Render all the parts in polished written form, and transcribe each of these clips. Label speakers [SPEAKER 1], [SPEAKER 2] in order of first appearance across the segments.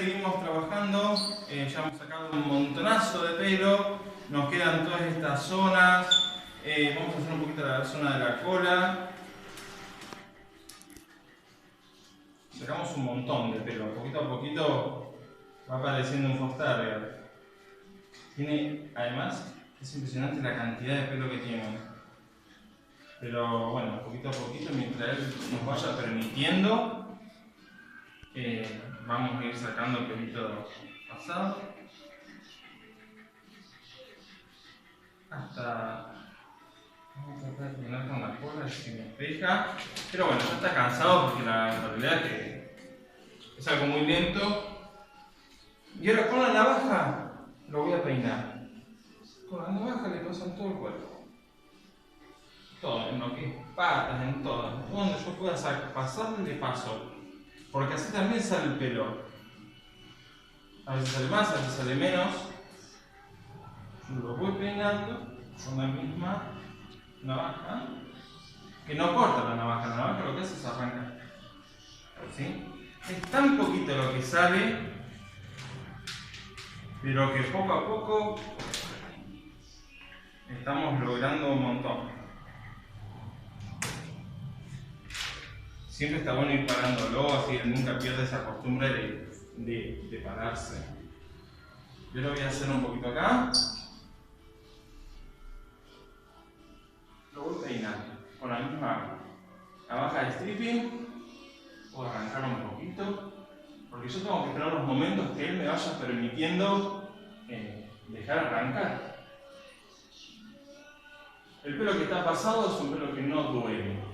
[SPEAKER 1] seguimos trabajando, ya hemos sacado un montonazo de pelo, nos quedan todas estas zonas, vamos a hacer un poquito la zona de la cola. Sacamos un montón de pelo, poquito a poquito va apareciendo un Fox Terrier. Tiene, además, es impresionante la cantidad de pelo que tiene. Pero bueno, poquito a poquito, mientras él nos vaya permitiendo, vamos a ir sacando el pelito pasado. Hasta... Vamos a tratar de terminar con la cola, si me despeja. Pero bueno, ya está cansado porque la realidad es que es algo muy lento. Y ahora con la navaja lo voy a peinar. Con la navaja le pasan todo el cuerpo. Todo, en lo que es patas, en todo. Donde yo pueda pasarle, le paso. Porque así también sale el pelo. A veces sale más, a veces sale menos. Yo lo voy peinando con la misma navaja. Que no corta la navaja lo que hace es arrancar. ¿Sí? Es tan poquito lo que sale, pero que poco a poco estamos logrando un montón. Siempre está bueno ir parándolo, así que nunca pierda esa costumbre de pararse. Yo lo voy a hacer un poquito acá. Lo voy peinando con la misma navaja de stripping. Puedo arrancar un poquito, porque yo tengo que esperar los momentos que él me vaya permitiendo dejar arrancar. El pelo que está pasado es un pelo que no duele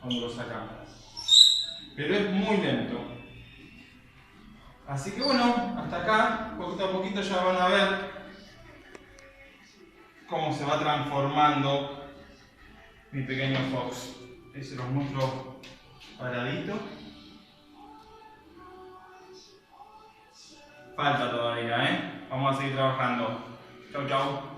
[SPEAKER 1] cuando lo sacamos, pero es muy lento. Así que bueno, hasta acá, poquito a poquito ya van a ver cómo se va transformando mi pequeño Fox. Ahí se los muestro paradito. Falta todavía, vamos a seguir trabajando. Chau, chau.